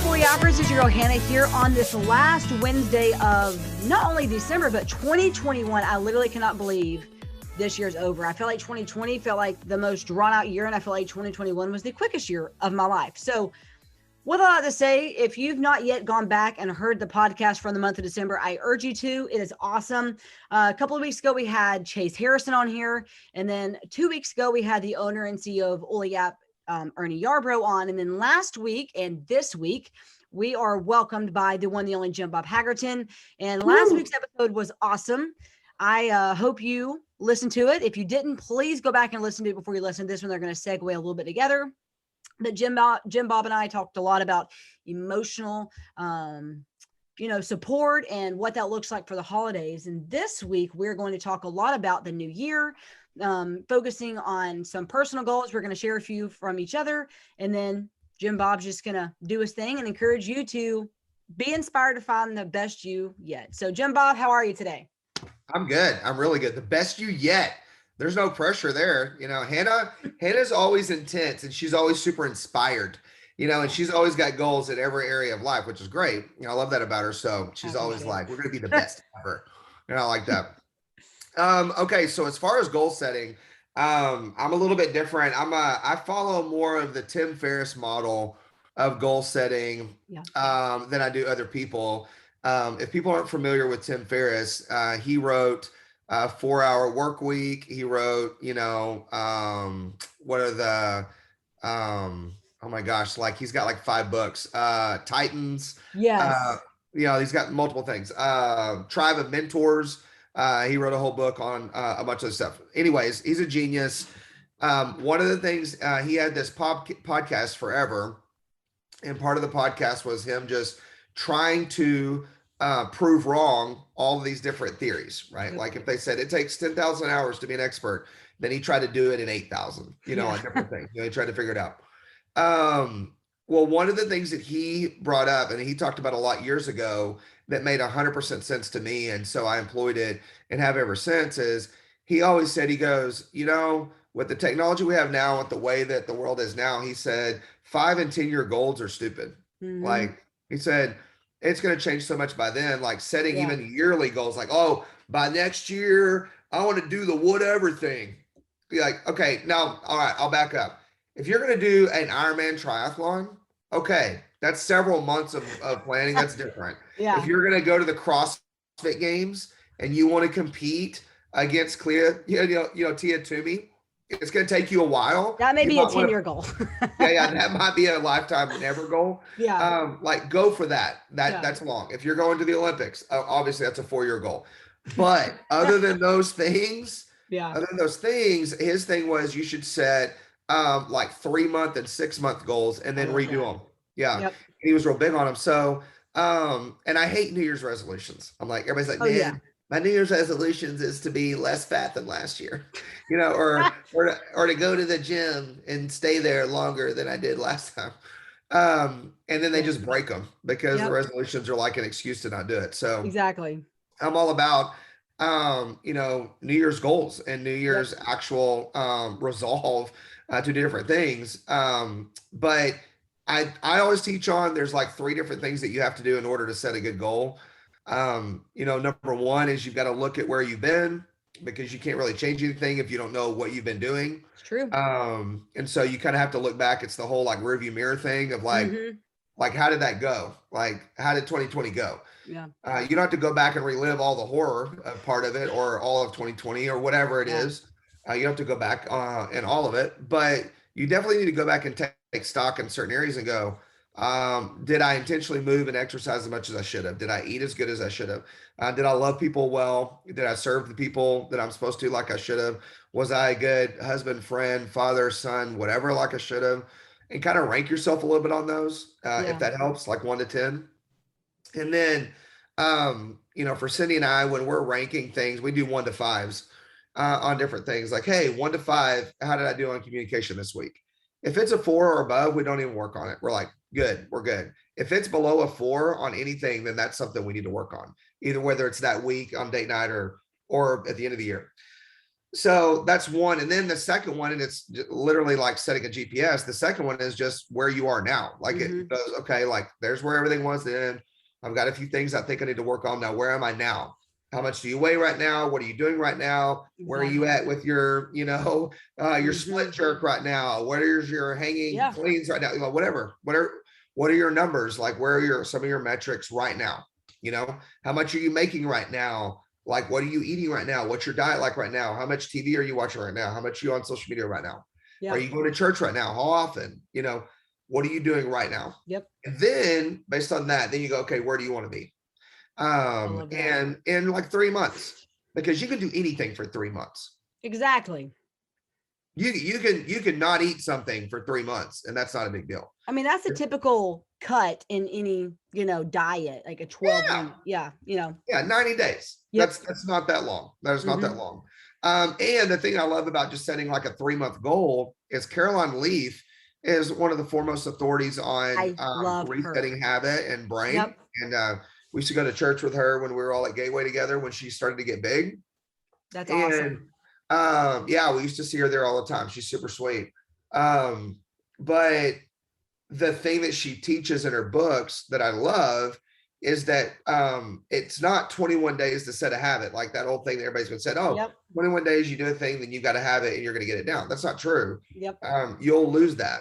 Boy Yappers? Is your girl Hannah here on this last Wednesday of not only December, but 2021. I literally cannot believe this year's over. I feel like 2020 felt like the most drawn out year, and I feel like 2021 was the quickest year of my life. So with all that to say, if you've not yet gone back and heard the podcast from the month of December, I urge you to. It is awesome. A couple of weeks ago, we had Chase Harrison on here. And then 2 weeks ago, we had the owner and CEO of Oleap, Ernie Yarbrough on. And then last week and this week, we are welcomed by the one, the only Jim Bob Haggerton. And last week's episode was awesome. I hope you listened to it. If you didn't, please go back and listen to it before you listen to this one. They're going to segue a little bit together. But Jim Bob and I talked a lot about emotional, support and what that looks like for the holidays. And this week, we're going to talk a lot about the new year, focusing on some personal goals. We're going to share a few from each other. And then Jim Bob's just going to do his thing and encourage you to be inspired to find the best you yet. So Jim Bob, how are you today? I'm good. I'm really good. The best you yet. There's no pressure there. Hannah's always intense and she's always super inspired, and she's always got goals in every area of life, which is great. I love that about her. So she's always like, we're going to be the best ever. I like that. Okay. So as far as goal setting, I'm a little bit different. I follow more of the Tim Ferriss model of goal setting than I do other people. If people aren't familiar with Tim Ferriss, he wrote 4-Hour Work Week. He wrote, what are the, oh my gosh, like he's got like 5 books, Titans. Yes. He's got multiple things, Tribe of Mentors. He wrote a whole book on a bunch of stuff. Anyways, he's a genius. One of the things, he had this podcast forever. And part of the podcast was him just trying to prove wrong all of these different theories, right? Like if they said it takes 10,000 hours to be an expert, then he tried to do it in 8,000, on different things. He tried to figure it out. Well, one of the things that he brought up, and he talked about a lot years ago that made 100% sense to me, and so I employed it and have ever since, is he always said, he goes, with the technology we have now, with the way that the world is now, he said 5 and 10 year goals are stupid. Mm-hmm. Like he said, it's going to change so much by then, like setting even yearly goals, like, oh, by next year, I want to do the whatever thing. Be like, okay, now, all right, I'll back up. If you're going to do an Ironman triathlon, okay, that's several months of planning. That's different. If you're going to go to the CrossFit Games and you want to compete against Tia Toomey, it's going to take you a while. That may be a 10-year goal. That might be a lifetime never goal. Like go for that. That's long. If you're going to the Olympics, obviously that's a 4-year goal. But other than those things, his thing was you should set like 3-month and 6-month goals and then redo them. He was real big on them. So, and I hate New Year's resolutions. I'm like, everybody's like, my New Year's resolutions is to be less fat than last year, or to go to the gym and stay there longer than I did last time. And then they just break them because the resolutions are like an excuse to not do it. So exactly, I'm all about, New Year's goals and New Year's actual resolve to different things. But I always teach on, there's like 3 different things that you have to do in order to set a good goal. Number 1 is you've got to look at where you've been, because you can't really change anything if you don't know what you've been doing. It's true. And so you kind of have to look back. It's the whole like rearview mirror thing of like, like, how did that go? Like, how did 2020 go? You don't have to go back and relive all the horror part of it or all of 2020 or whatever it is. You don't have to go back in all of it, but you definitely need to go back and take stock in certain areas and go, did I intentionally move and exercise as much as I should have? Did I eat as good as I should have? Did I love people well? Did I serve the people that I'm supposed to like I should have? Was I a good husband, friend, father, son, whatever, like I should have? And kind of rank yourself a little bit on those, if that helps, like 1 to 10. And then, for Cindy and I, when we're ranking things, we do 1 to 5s on different things. Like, hey, 1 to 5, how did I do on communication this week? If it's a 4 or above, we don't even work on it. We're like, good, we're good. If it's below a 4 on anything, then that's something we need to work on, either whether it's that week on date night or at the end of the year. So that's one. And then the second one, and it's literally like setting a GPS. The second one is just where you are now. Like it goes, okay, like there's where everything was then. I've got a few things I think I need to work on now. Where am I now? How much do you weigh right now? What are you doing right now? Where are you at with your, your split jerk right now? What is your hanging cleans right now? Whatever. What are your numbers? Like where are some of your metrics right now? How much are you making right now? Like, what are you eating right now? What's your diet like right now? How much TV are you watching right now? How much are you on social media right now? Are you going to church right now? How often? What are you doing right now? Yep. And then based on that, then you go, okay, where do you want to be? And in like 3 months, because you can do anything for 3 months. Exactly. You can not eat something for 3 months, and that's not a big deal. I mean, that's a typical cut in any, diet, like a 12 week. Yeah. 90 days. Yep. That's not that long. That is not that long. And the thing I love about just setting like a 3-month goal is Caroline Leaf is one of the foremost authorities on resetting habit and brain. Yep. And we used to go to church with her when we were all at Gateway together when she started to get big. That's awesome. We used to see her there all the time. She's super sweet. But the thing that she teaches in her books that I love is that it's not 21 days to set a habit, like that old thing that everybody's been said, 21 days you do a thing, then you've got to have it and you're going to get it down. That's not true. Yep. You'll lose that.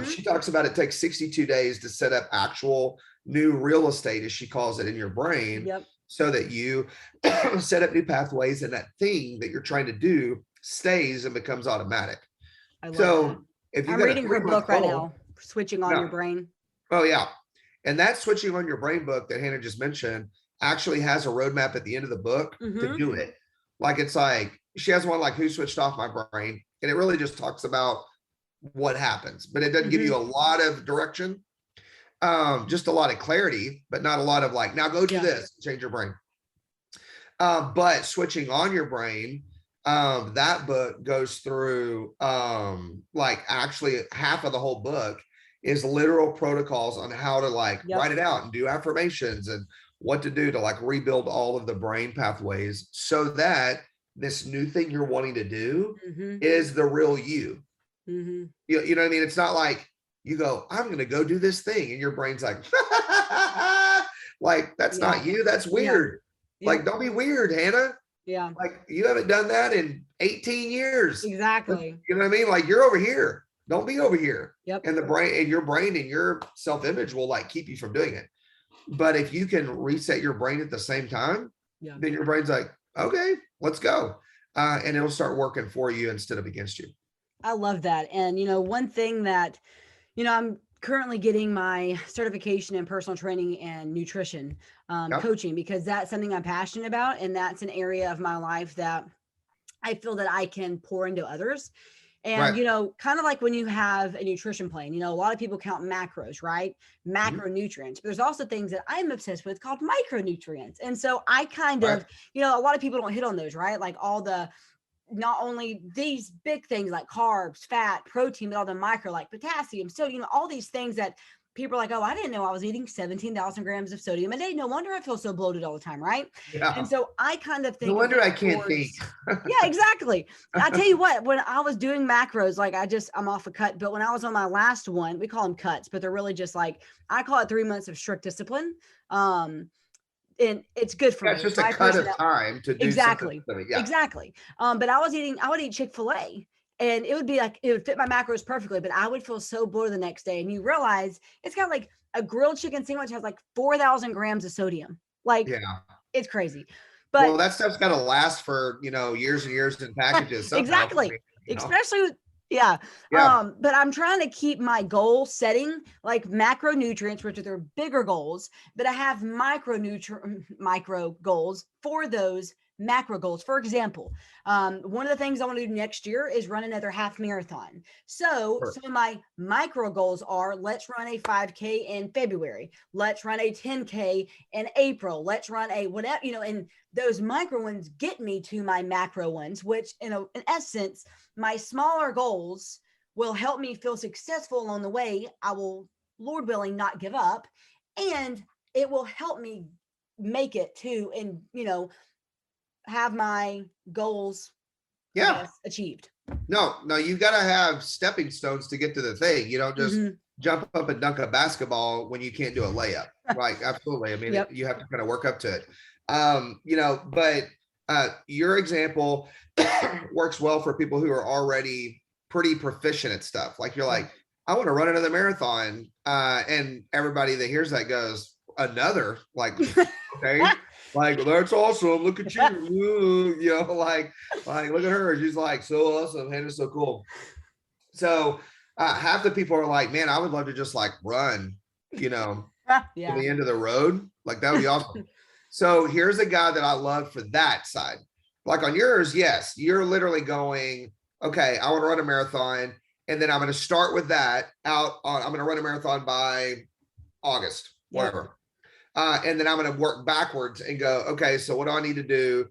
She talks about it takes 62 days to set up actual new real estate, as she calls it, in your brain. Yep. So that you set up new pathways and that thing that you're trying to do stays and becomes automatic. I love that. I'm reading her book right now, Switching on Your Brain. Oh, yeah. And that Switching on Your Brain book that Hannah just mentioned actually has a roadmap at the end of the book to do it. Like, it's like, she has one like Who Switched Off My Brain? And it really just talks about what happens, but it doesn't give you a lot of direction. Just a lot of clarity, but not a lot of like, now go do this, change your brain. But Switching on Your Brain, that book goes through like actually half of the whole book is literal protocols on how to like write it out and do affirmations and what to do to like rebuild all of the brain pathways so that this new thing you're wanting to do is the real you. You know what I mean? It's not like you go, I'm going to go do this thing. And your brain's like, like, that's not you. That's weird. Like, don't be weird, Hannah. Yeah. Like, you haven't done that in 18 years. Exactly. You know what I mean? Like, you're over here. Don't be over here. Yep. And your brain and your self-image will like keep you from doing it. But if you can reset your brain at the same time, then your brain's like, okay, let's go. And it'll start working for you instead of against you. I love that. And, one thing that, I'm currently getting my certification in personal training and nutrition coaching, because that's something I'm passionate about. And that's an area of my life that I feel that I can pour into others. And, kind of like when you have a nutrition plan, a lot of people count macros, right? Macronutrients. But there's also things that I'm obsessed with called micronutrients. And so I kind of, a lot of people don't hit on those, right? Like all the, not only these big things like carbs, fat, protein, but all the micro like potassium, sodium, all these things that people are like, oh, I didn't know I was eating 17,000 grams of sodium a day. No wonder I feel so bloated all the time, right? Yeah. And so I kind of think, no wonder I can't think. Yeah, exactly. I tell you what, when I was doing macros, like I'm off a cut, but when I was on my last one, we call them cuts, but they're really just like, I call it 3 months of strict discipline. And it's good for me. It's just a cut of time to do exactly. something. Yeah. Exactly. But I would eat Chick-fil-A and it would be like, it would fit my macros perfectly, but I would feel so bloated the next day. And you realize it's got like a grilled chicken sandwich has like 4,000 grams of sodium. Like, it's crazy. But well, that stuff's got to last for, years and years in packages. Exactly. Especially with, but I'm trying to keep my goal setting like macronutrients, which are their bigger goals, but I have micro goals for those macro goals. For example, one of the things I want to do next year is run another half marathon. So some of my micro goals are, let's run a 5K in February. Let's run a 10K in April. Let's run a whatever, and those micro ones get me to my macro ones, which in essence, my smaller goals will help me feel successful along the way. I will, Lord willing, not give up, and it will help me make it to, and have my goals Yeah. Achieved. No, you got to have stepping stones to get to the thing. You don't just jump up and dunk a basketball when you can't do a layup. Right. Absolutely. I mean, you have to kind of work up to it. But your example works well for people who are already pretty proficient at stuff. Like you're like, I want to run another marathon. And everybody that hears that goes, another, like, okay. Like, well, that's awesome. Look at you. Like, look at her. She's like, so awesome. And it's so cool. So half the people are like, man, I would love to just like run, to the end of the road. Like, that would be awesome. So here's a guy that I love for that side. Like on yours, yes, you're literally going, okay, I want to run a marathon. And then I'm going to start with that I'm going to run a marathon by August, whatever. And then I'm going to work backwards and go, okay, so what do I need to do,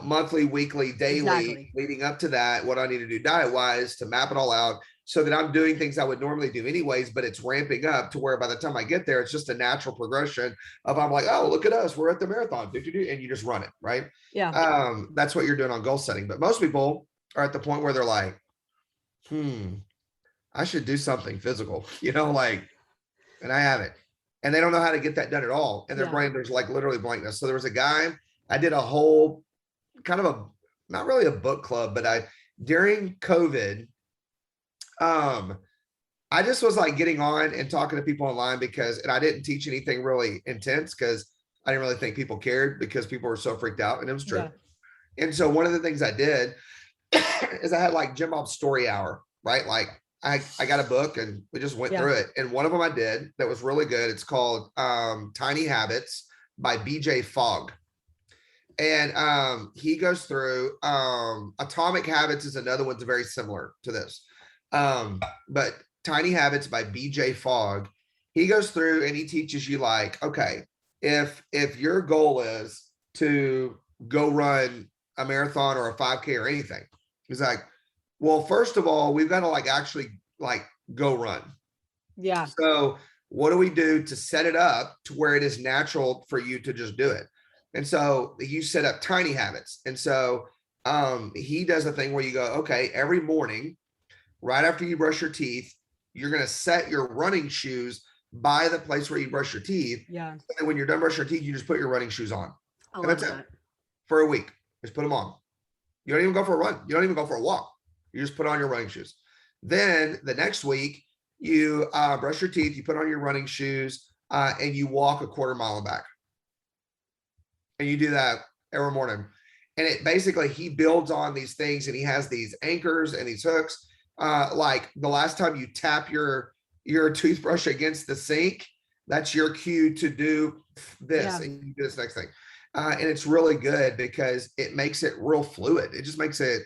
monthly, weekly, daily, leading up to that, what I need to do diet wise to map it all out so that I'm doing things I would normally do anyways, but it's ramping up to where by the time I get there, it's just a natural progression of I'm like, oh, look at us. We're at the marathon, and you just run it. Right. Yeah. That's what you're doing on goal setting. But most people are at the point where they're like, I should do something physical, and I haven't. And they don't know how to get that done at all. And their brain, there's like literally blankness. So there was a guy, I did a whole kind of not really a book club, but during COVID, I just was like getting on and talking to people online and I didn't teach anything really intense because I didn't really think people cared because people were so freaked out, and it was true. Yeah. And so one of the things I did is I had like Jim Bob story hour, right? Like, I got a book and we just went through it. And one of them I did that was really good. It's called Tiny Habits by BJ Fogg. And he goes through Atomic Habits is another one's very similar to this. But Tiny Habits by BJ Fogg, he goes through and he teaches you like, okay, if your goal is to go run a marathon or a 5K or anything, he's like, well, first of all, we've got to actually go run. Yeah. So what do we do to set it up to where it is natural for you to just do it? And so you set up tiny habits. And so he does a thing where you go, okay, every morning, right after you brush your teeth, you're going to set your running shoes by the place where you brush your teeth. Yeah. And when you're done brushing your teeth, you just put your running shoes on. And that's it for a week. Just put them on. You don't even go for a run. You don't even go for a walk. You just put on your running shoes. Then the next week, you brush your teeth, you put on your running shoes, and you walk a quarter mile and back. And you do that every morning. And it basically, he builds on these things and he has these anchors and these hooks. Like the last time you tap your toothbrush against the sink, that's your cue to do this and you do this next thing. And it's really good because it makes it real fluid. It just makes it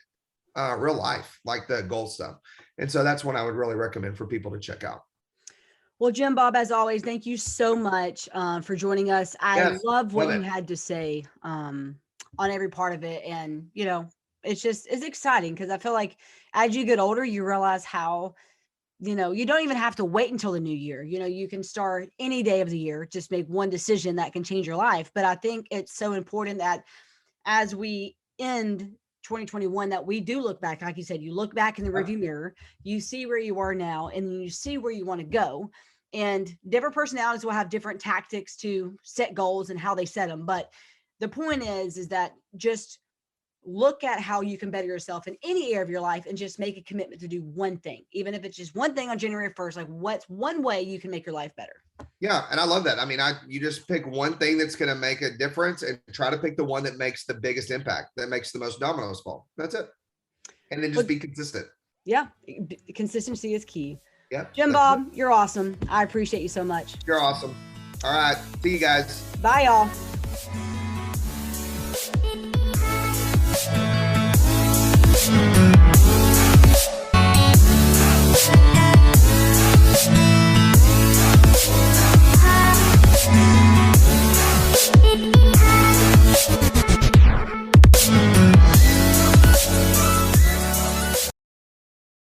real life, like the goal stuff. And so that's one I would really recommend for people to check out. Well, Jim Bob, as always, thank you so much for joining us. I love what you had to say on every part of it. And, it's exciting because I feel like as you get older, you realize how, you don't even have to wait until the new year. You can start any day of the year, just make one decision that can change your life. But I think it's so important that as we end 2021, that we do look back, like you said, you look back in the rearview mirror, you see where you are now, and then you see where you want to go. And different personalities will have different tactics to set goals and how they set them. But the point is that just look at how you can better yourself in any area of your life and just make a commitment to do one thing, even if it's just one thing on January 1st, like what's one way you can make your life better. Yeah. And I love that. I mean, you just pick one thing that's going to make a difference and try to pick the one that makes the biggest impact, that makes the most dominoes fall. That's it. And then just be consistent. Yeah. Consistency is key. Yeah. Jim Bob, you're awesome. I appreciate you so much. You're awesome. All right. See you guys. Bye, y'all.